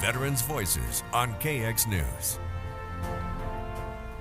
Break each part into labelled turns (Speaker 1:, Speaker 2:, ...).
Speaker 1: Veterans Voices on KX News.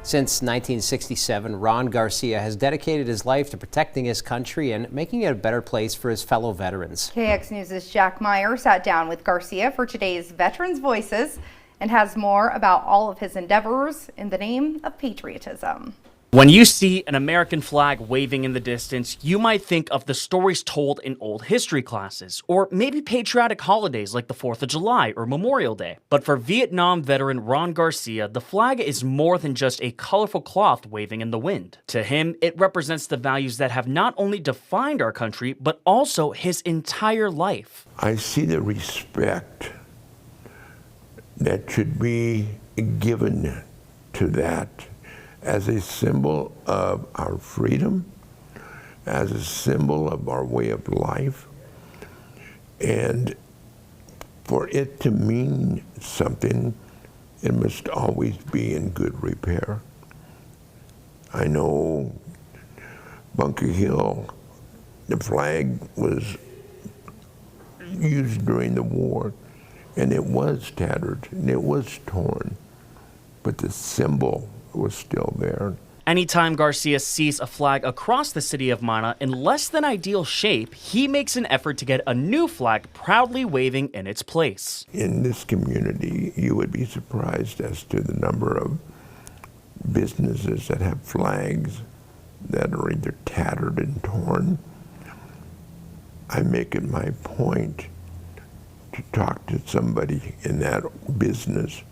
Speaker 2: Since 1967, Ron Garcia has dedicated his life to protecting his country and making it a better place for his fellow veterans.
Speaker 3: KX News' Jack Meyer sat down with Garcia for today's Veterans Voices and has more about all of his endeavors in the name of patriotism.
Speaker 4: When you see an American flag waving in the distance, you might think of the stories told in old history classes, or maybe patriotic holidays like the 4th of July or Memorial Day. But for Vietnam veteran Ron Garcia, the flag is more than just a colorful cloth waving in the wind. To him, it represents the values that have not only defined our country, but also his entire life.
Speaker 5: I see the respect that should be given to that as a symbol of our freedom, as a symbol of our way of life, and for it to mean something, it must always be in good repair. I know Bunker Hill, the flag was used during the war, and it was tattered, and it was torn, but the symbol was still there.
Speaker 4: Anytime Garcia sees a flag across the city of Mana in less than ideal shape, he makes an effort to get a new flag proudly waving in its place.
Speaker 5: In this community, you would be surprised as to the number of businesses that have flags that are either tattered and torn. I make it my point to talk to somebody in that business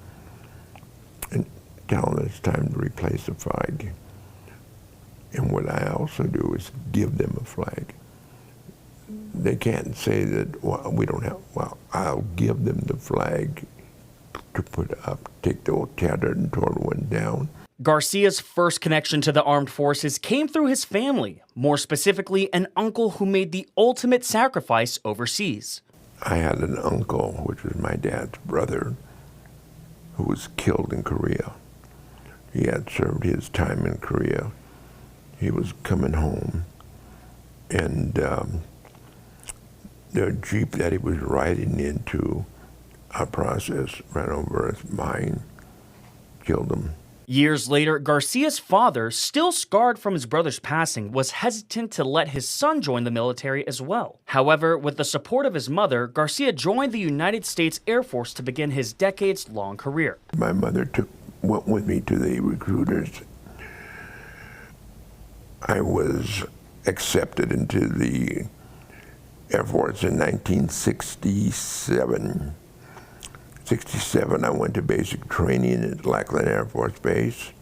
Speaker 5: and tell them it's time to replace the flag. And what I also do is give them a flag. They can't say that, well, we don't have, well, I'll give them the flag to put up, take the old tattered and torn one down.
Speaker 4: Garcia's first connection to the armed forces came through his family, more specifically an uncle who made the ultimate sacrifice overseas.
Speaker 5: I had an uncle, which was my dad's brother, who was killed in Korea. He had served his time in Korea. He was coming home, and the Jeep that he was riding into, a process ran over his mine, killed him.
Speaker 4: Years later, Garcia's father, still scarred from his brother's passing, was hesitant to let his son join the military as well. However, with the support of his mother, Garcia joined the United States Air Force to begin his decades-long career.
Speaker 5: My mother went with me to the recruiters. I was accepted into the Air Force in 1967. 67, I went to basic training at Lackland Air Force Base.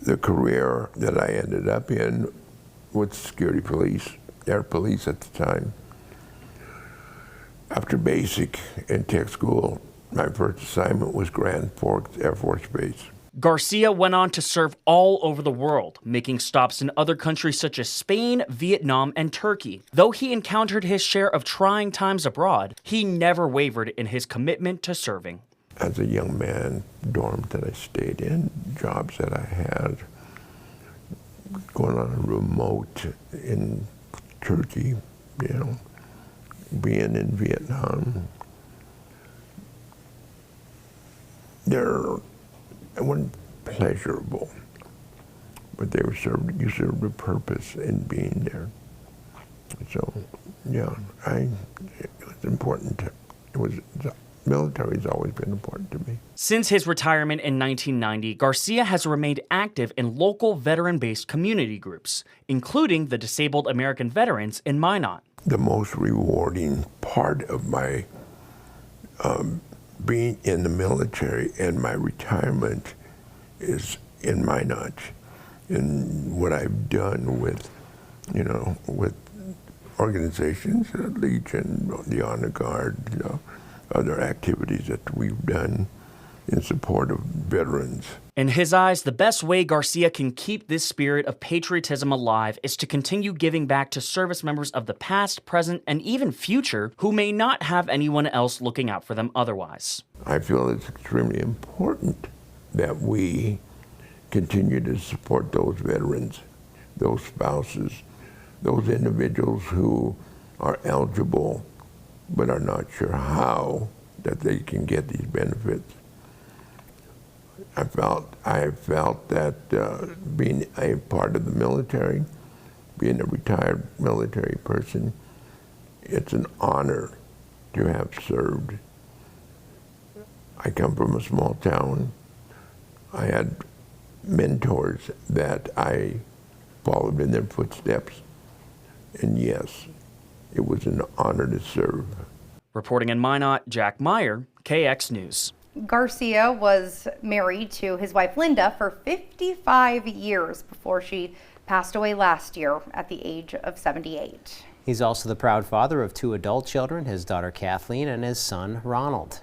Speaker 5: The career that I ended up in was security police, air police at the time. After basic and tech school, my first assignment was Grand Forks Air Force Base.
Speaker 4: Garcia went on to serve all over the world, making stops in other countries such as Spain, Vietnam, and Turkey. Though he encountered his share of trying times abroad, he never wavered in his commitment to serving.
Speaker 5: As a young man, dorms that I stayed in, jobs that I had, going on a remote in Turkey, you know, being in Vietnam, they weren't pleasurable, but they were you served a purpose in being there. So, yeah, it was important. The military has always been important to me.
Speaker 4: Since his retirement in 1990, Garcia has remained active in local veteran-based community groups, including the Disabled American Veterans in Minot.
Speaker 5: The most rewarding part of my being in the military and my retirement is in Minot, in what I've done with, you know, with organizations, Legion, the Honor Guard, you know, other activities that we've done in support of veterans.
Speaker 4: In his eyes, the best way Garcia can keep this spirit of patriotism alive is to continue giving back to service members of the past, present, and even future who may not have anyone else looking out for them otherwise.
Speaker 5: I feel it's extremely important that we continue to support those veterans, those spouses, those individuals who are eligible but are not sure how that they can get these benefits. I felt that being a part of the military, being a retired military person, it's an honor to have served. I come from a small town. I had mentors that I followed in their footsteps. And yes, it was an honor to serve.
Speaker 4: Reporting in Minot, Jack Meyer, KX News.
Speaker 3: Garcia was married to his wife Linda for 55 years before she passed away last year at the age of 78.
Speaker 2: He's also the proud father of 2 adult children, his daughter Kathleen and his son Ronald.